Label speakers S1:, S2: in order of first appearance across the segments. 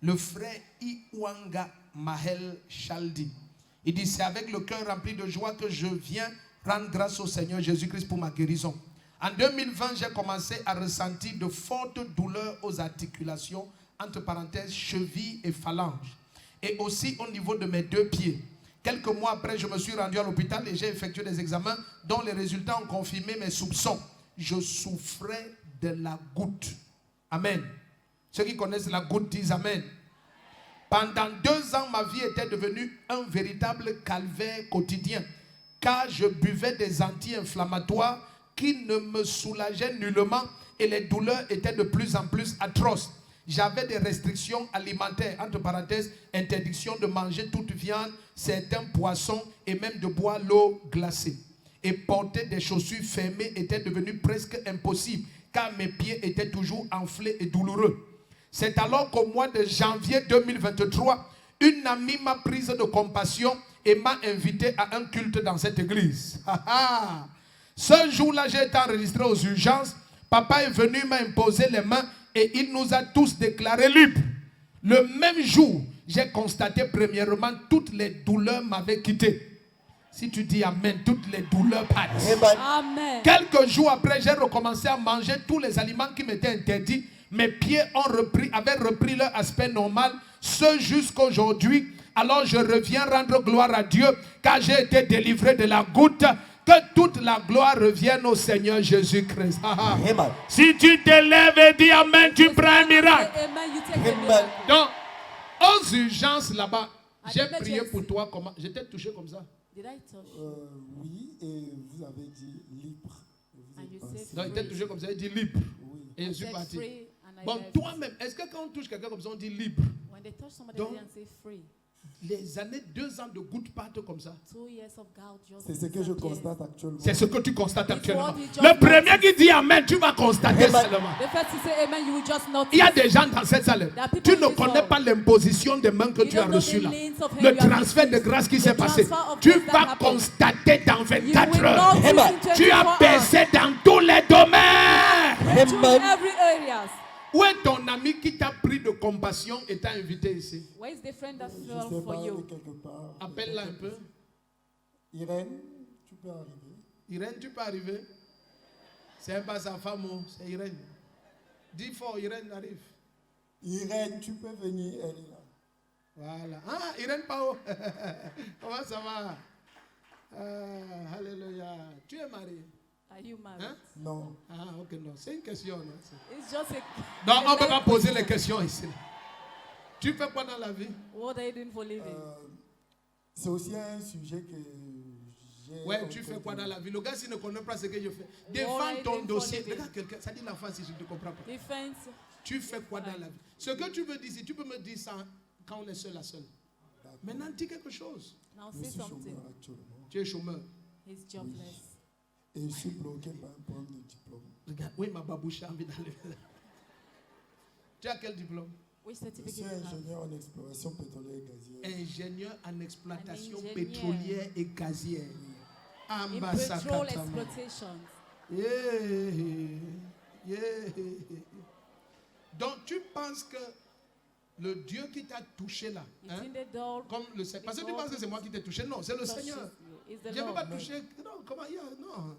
S1: le frère Iwanga Mahel Chaldi. Il dit, c'est avec le cœur rempli de joie que je viens rendre grâce au Seigneur Jésus-Christ pour ma guérison. En 2020, j'ai commencé à ressentir de fortes douleurs aux articulations, entre parenthèses, chevilles et phalanges. Et aussi au niveau de mes 2 pieds. Quelques mois après, je me suis rendu à l'hôpital et j'ai effectué des examens dont les résultats ont confirmé mes soupçons. Je souffrais de la goutte. Amen. Ceux qui connaissent la goutte disent Amen. Pendant 2 ans, ma vie était devenue un véritable calvaire quotidien, car je buvais des anti-inflammatoires qui ne me soulageaient nullement et les douleurs étaient de plus en plus atroces. J'avais des restrictions alimentaires, entre parenthèses, interdiction de manger toute viande, certains poissons et même de boire l'eau glacée. Et porter des chaussures fermées était devenu presque impossible, car mes pieds étaient toujours enflés et douloureux. C'est alors qu'au mois de janvier 2023, une amie m'a prise de compassion et m'a invité à un culte dans cette église. Ce jour-là, j'ai été enregistré aux urgences. Papa est venu m'imposer les mains et il nous a tous déclarés libres. Le même jour, j'ai constaté premièrement toutes les douleurs m'avaient quitté. Si tu dis Amen, toutes les douleurs partent.
S2: Amen.
S1: Quelques jours après, j'ai recommencé à manger tous les aliments qui m'étaient interdits. Mes pieds avaient repris leur aspect normal, ce jusqu'aujourd'hui. Alors je reviens rendre gloire à Dieu, car j'ai été délivré de la goutte. Que toute la gloire revienne au Seigneur Jésus-Christ. Si tu te lèves et dis Amen, tu prends un miracle. Donc, aux urgences là-bas, j'ai prié pour toi. Comment? J'étais touché comme ça.
S3: Oui, et vous avez dit libre.
S1: Donc, il était touché comme ça, il dit libre.
S3: Oui.
S1: Et je suis parti. Bon, toi-même, est-ce que quand on touche quelqu'un comme ça, on dit libre? Donc, les années, 2 ans de gouttes partent comme ça.
S3: C'est ce que je constate actuellement.
S1: C'est ce que tu constates actuellement. Le premier qui dit Amen, tu vas constater seulement. Il y a des gens dans cette salle. Tu ne connais pas l'imposition des mains que tu as reçues là. Le transfert de grâce qui s'est passé. Tu vas constater dans 24 heures. Tu as baissé dans tous les domaines. Où est ton ami qui t'a pris de compassion et t'a invité ici?
S2: Where is the friend that
S3: Je
S2: fell
S3: sais
S2: for
S3: pas,
S2: you?
S3: quelque part.
S1: Appelle-la un peu.
S3: Irène, tu peux arriver.
S1: Irène, tu peux arriver? C'est pas sa femme, c'est Irène. Dis fort, Irène arrive.
S3: Irène, tu peux venir, elle est là.
S1: Voilà. Ah, Irène Pao. Comment ça va? Alléluia. Tu es marié?
S2: Are you married?
S1: Hein?
S3: Non.
S1: Ah, ok, non. C'est une question. Non,
S2: It's just a...
S1: non, on ne peut pas poser les questions ici. Tu fais quoi dans la vie?
S2: What are you doing for living?
S3: C'est aussi un sujet que j'ai...
S1: Ouais, tu fais quoi dans la vie? Le gars, s'il ne connaît pas ce que je fais, défends ton dossier. Regarde quelqu'un, ça dit l'enfant si je ne te comprends pas.
S2: Defense.
S1: Tu fais quoi dans la vie? Ce que tu veux dire, si tu peux me dire ça quand on est seul à seul. Maintenant, dis quelque chose.
S2: Now
S3: Je
S2: say
S3: suis
S2: something.
S3: chômeur actuellement.
S1: Tu es chômeur.
S2: He's jobless.
S3: Et je suis bloqué par un problème de diplôme.
S1: Regarde, oui, ma babouche a envie d'aller. Tu as quel diplôme?
S2: Which
S3: Je
S2: certificate
S3: suis
S2: do you have?
S3: ingénieur en exploration pétrolière et gazière.
S1: Ingénieur en exploitation
S2: Un ingénieur.
S1: pétrolière et gazière.
S2: In
S1: Ambassa
S2: petrol
S1: Katama.
S2: exploitation.
S1: Yeah. Donc tu penses que le Dieu qui t'a touché là,
S2: You
S1: hein,
S2: think the door
S1: comme le Seigneur, parce que tu penses que c'est moi qui t'ai touché, non, c'est le
S2: touches
S1: Seigneur.
S2: you. It's the
S1: Je ne peux
S2: Lord.
S1: pas toucher, non, comment il y a, non.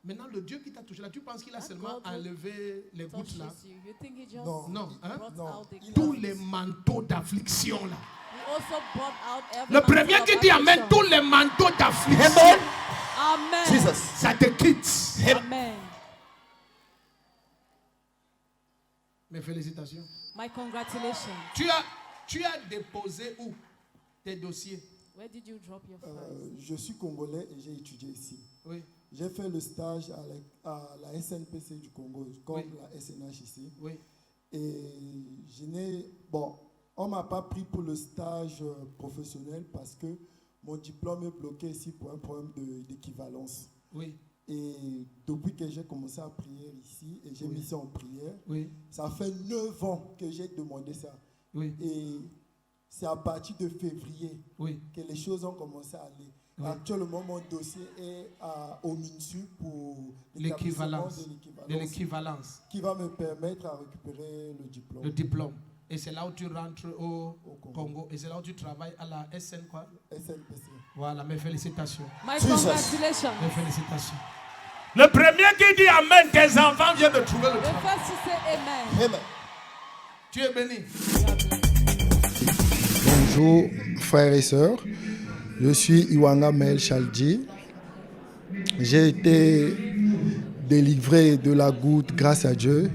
S1: Maintenant le Dieu qui t'a touché là, tu penses qu'il a
S2: That
S1: seulement
S2: God
S1: enlevé les gouttes là?
S2: Touches you. You think he just
S3: Non.
S1: Non, hein?
S2: brought
S3: Non.
S2: out the
S1: Tous
S2: clouds.
S1: les manteaux d'affliction là.
S2: He also brought out every
S1: Le
S2: mantle
S1: premier
S2: of
S1: qui dit Amen,
S2: affliction.
S1: tous les manteaux d'affliction,
S2: Amen.
S1: ça te quitte.
S2: Amen.
S1: Mes félicitations.
S2: My congratulations.
S1: Tu as déposé où tes dossiers?
S2: Where did you drop your files?
S3: Je suis congolais et j'ai étudié ici.
S1: Oui,
S3: J'ai fait le stage à la SNPC du Congo, comme
S1: Oui.
S3: la SNH ici.
S1: oui.
S3: Et on ne m'a pas pris pour le stage professionnel parce que mon diplôme est bloqué ici pour un problème d'équivalence.
S1: Oui,
S3: Et depuis que j'ai commencé à prier ici et j'ai
S1: Oui.
S3: mis ça en prière,
S1: oui,
S3: ça fait 9 ans que j'ai demandé ça.
S1: oui,
S3: Et c'est à partir de février
S1: oui.
S3: que les choses ont commencé à aller.
S1: Oui.
S3: Actuellement, mon dossier est au MINSU pour
S1: L'équivalence.
S3: l'établissement
S1: De l'équivalence.
S3: qui va me permettre à récupérer le diplôme.
S1: Le diplôme. Et c'est là où tu rentres au Congo. Et c'est là où tu travailles à la SN quoi?
S3: SNPC.
S1: Voilà, mes félicitations.
S2: My congratulations.
S1: Mes félicitations. Le premier qui dit Amen, tes enfants viennent de trouver le
S2: The
S1: travail.
S2: first to say amen.
S3: Amen.
S1: Tu es béni.
S3: Bonjour frères et sœurs, je suis Iwanga Maël Chaldi. J'ai été délivré de la goutte grâce à Dieu.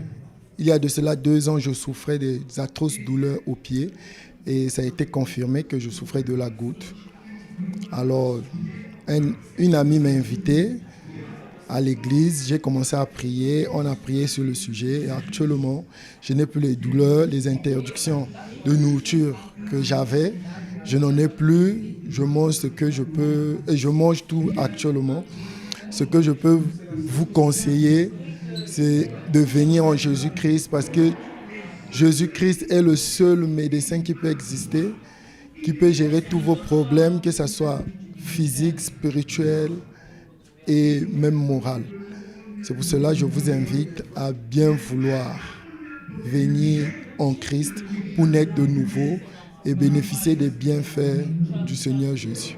S3: Il y a de cela 2 ans, je souffrais des atroces douleurs aux pieds et ça a été confirmé que je souffrais de la goutte. Alors, une amie m'a invité à l'église, j'ai commencé à prier, on a prié sur le sujet et actuellement, je n'ai plus les douleurs, les interdictions de nourriture que j'avais, je n'en ai plus, je mange ce que je peux et je mange tout actuellement. Ce que je peux vous conseiller, c'est de venir en Jésus-Christ parce que Jésus-Christ est le seul médecin qui peut exister, qui peut gérer tous vos problèmes, que ce soit physique, spirituel et même moral. C'est pour cela que je vous invite à bien vouloir venir en Christ pour naître de nouveau et bénéficier des bienfaits du Seigneur Jésus.